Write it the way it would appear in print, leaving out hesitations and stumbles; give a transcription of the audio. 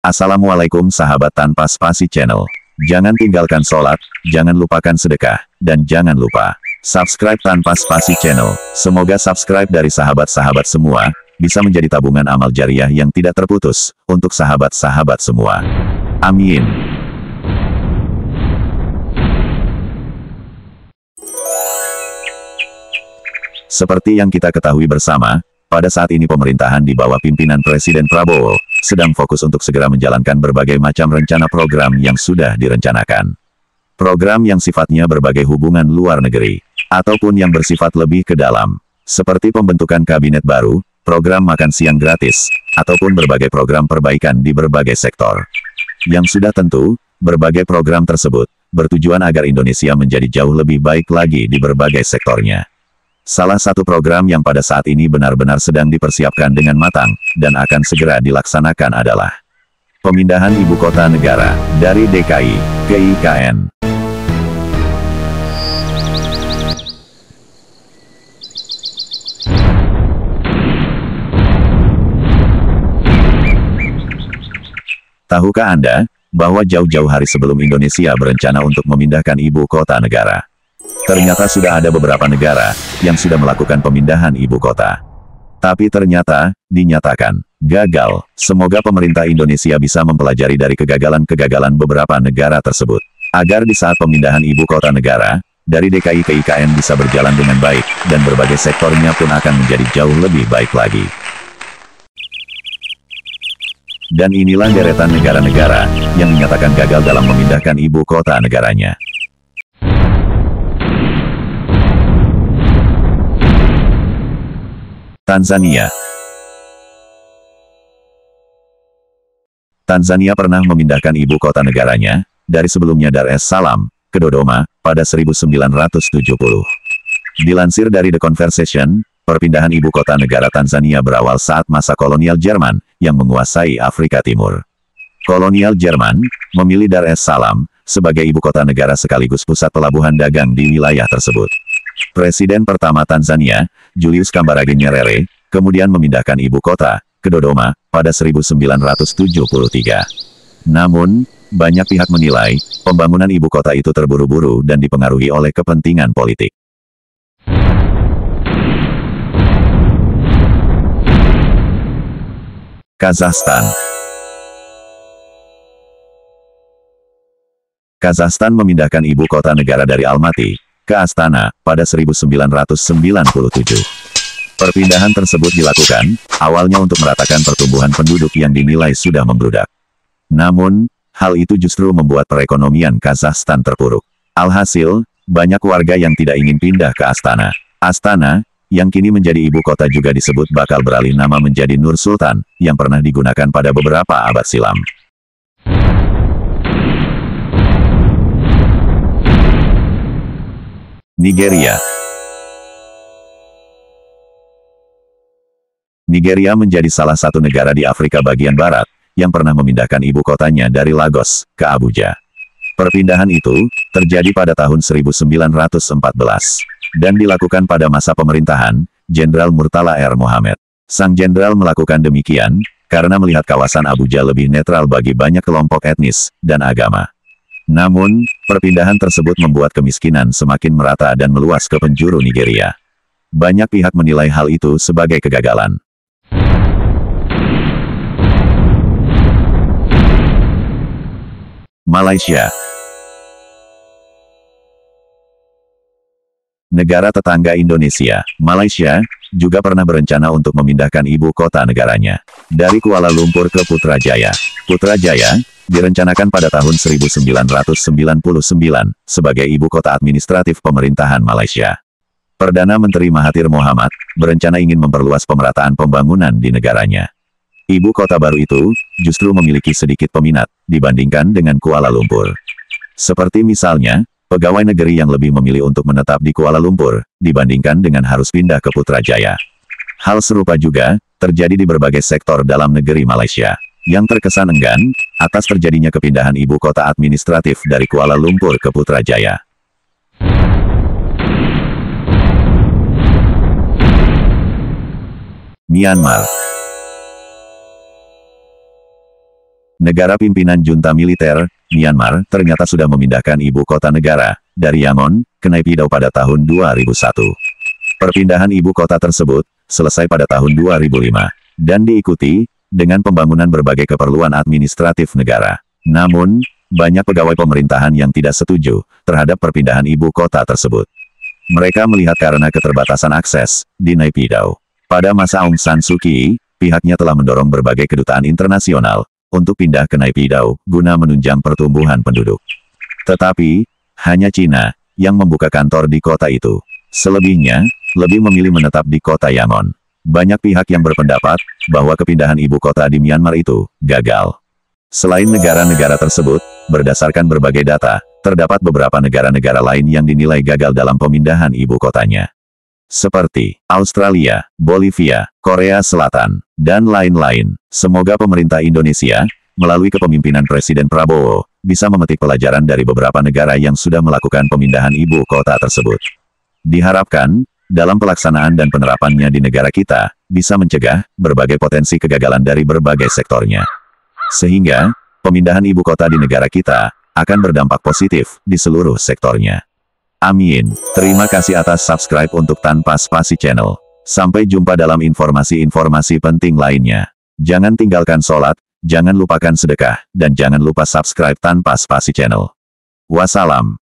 Assalamualaikum sahabat tanpa spasi channel. Jangan tinggalkan sholat, jangan lupakan sedekah, dan jangan lupa subscribe tanpa spasi channel. Semoga subscribe dari sahabat-sahabat semua, bisa menjadi tabungan amal jariah yang tidak terputus, untuk sahabat-sahabat semua. Amin. Seperti yang kita ketahui bersama, pada saat ini pemerintahan di bawah pimpinan Presiden Prabowo, sedang fokus untuk segera menjalankan berbagai macam rencana program yang sudah direncanakan. Program yang sifatnya berbagai hubungan luar negeri, ataupun yang bersifat lebih ke dalam, seperti pembentukan kabinet baru, program makan siang gratis, ataupun berbagai program perbaikan di berbagai sektor. Yang sudah tentu, berbagai program tersebut, bertujuan agar Indonesia menjadi jauh lebih baik lagi di berbagai sektornya. Salah satu program yang pada saat ini benar-benar sedang dipersiapkan dengan matang, dan akan segera dilaksanakan adalah pemindahan ibu kota negara, dari DKI, ke IKN. Tahukah Anda, bahwa jauh-jauh hari sebelum Indonesia berencana untuk memindahkan ibu kota negara, ternyata sudah ada beberapa negara yang sudah melakukan pemindahan ibu kota. Tapi ternyata, dinyatakan gagal. Semoga pemerintah Indonesia bisa mempelajari dari kegagalan-kegagalan beberapa negara tersebut, agar di saat pemindahan ibu kota negara, dari DKI ke IKN bisa berjalan dengan baik, dan berbagai sektornya pun akan menjadi jauh lebih baik lagi. Dan inilah deretan negara-negara yang menyatakan gagal dalam memindahkan ibu kota negaranya. Tanzania. Tanzania pernah memindahkan ibu kota negaranya, dari sebelumnya Dar es Salaam, ke Dodoma, pada 1970. Dilansir dari The Conversation, perpindahan ibu kota negara Tanzania berawal saat masa kolonial Jerman, yang menguasai Afrika Timur. Kolonial Jerman, memilih Dar es Salaam, sebagai ibu kota negara sekaligus pusat pelabuhan dagang di wilayah tersebut. Presiden pertama Tanzania, Julius Kambarage Nyerere, kemudian memindahkan ibu kota ke Dodoma pada 1973. Namun, banyak pihak menilai, pembangunan ibu kota itu terburu-buru dan dipengaruhi oleh kepentingan politik. Kazakhstan. Kazakhstan memindahkan ibu kota negara dari Almaty ke Astana, pada 1997. Perpindahan tersebut dilakukan, awalnya untuk meratakan pertumbuhan penduduk yang dinilai sudah membludak. Namun, hal itu justru membuat perekonomian Kazakhstan terpuruk. Alhasil, banyak warga yang tidak ingin pindah ke Astana. Astana, yang kini menjadi ibu kota juga disebut bakal beralih nama menjadi Nur Sultan, yang pernah digunakan pada beberapa abad silam. Nigeria. Nigeria menjadi salah satu negara di Afrika bagian barat, yang pernah memindahkan ibu kotanya dari Lagos, ke Abuja. Perpindahan itu, terjadi pada tahun 1914, dan dilakukan pada masa pemerintahan, Jenderal Murtala R. Mohammed. Sang jenderal melakukan demikian, karena melihat kawasan Abuja lebih netral bagi banyak kelompok etnis, dan agama. Namun, perpindahan tersebut membuat kemiskinan semakin merata dan meluas ke penjuru Nigeria. Banyak pihak menilai hal itu sebagai kegagalan. Malaysia. Negara tetangga Indonesia, Malaysia, juga pernah berencana untuk memindahkan ibu kota negaranya dari Kuala Lumpur ke Putrajaya. Putrajaya direncanakan pada tahun 1999 sebagai ibu kota administratif pemerintahan Malaysia. Perdana Menteri Mahathir Mohamad berencana ingin memperluas pemerataan pembangunan di negaranya. Ibu kota baru itu justru memiliki sedikit peminat dibandingkan dengan Kuala Lumpur. Seperti misalnya, pegawai negeri yang lebih memilih untuk menetap di Kuala Lumpur dibandingkan dengan harus pindah ke Putrajaya. Hal serupa juga terjadi di berbagai sektor dalam negeri Malaysia, yang terkesan enggan atas terjadinya kepindahan ibu kota administratif dari Kuala Lumpur ke Putrajaya. Myanmar. Negara pimpinan junta militer, Myanmar, ternyata sudah memindahkan ibu kota negara, dari Yangon, ke Naypyidaw pada tahun 2001. Perpindahan ibu kota tersebut, selesai pada tahun 2005, dan diikuti, dengan pembangunan berbagai keperluan administratif negara. Namun, banyak pegawai pemerintahan yang tidak setuju, terhadap perpindahan ibu kota tersebut. Mereka melihat karena keterbatasan akses, di Naypyidaw. Pada masa Aung San Suu Kyi, pihaknya telah mendorong berbagai kedutaan internasional, untuk pindah ke Naypyidaw, guna menunjang pertumbuhan penduduk. Tetapi, hanya Cina, yang membuka kantor di kota itu. Selebihnya, lebih memilih menetap di kota Yangon. Banyak pihak yang berpendapat, bahwa kepindahan ibu kota di Myanmar itu, gagal. Selain negara-negara tersebut, berdasarkan berbagai data, terdapat beberapa negara-negara lain yang dinilai gagal dalam pemindahan ibu kotanya. Seperti Australia, Bolivia, Korea Selatan, dan lain-lain. Semoga pemerintah Indonesia, melalui kepemimpinan Presiden Prabowo, bisa memetik pelajaran dari beberapa negara yang sudah melakukan pemindahan ibu kota tersebut. Diharapkan, dalam pelaksanaan dan penerapannya di negara kita, bisa mencegah berbagai potensi kegagalan dari berbagai sektornya. Sehingga, pemindahan ibu kota di negara kita, akan berdampak positif di seluruh sektornya. Amin. Terima kasih atas subscribe untuk Tanpa Spasi Channel. Sampai jumpa dalam informasi-informasi penting lainnya. Jangan tinggalkan sholat, jangan lupakan sedekah, dan jangan lupa subscribe Tanpa Spasi Channel. Wassalam.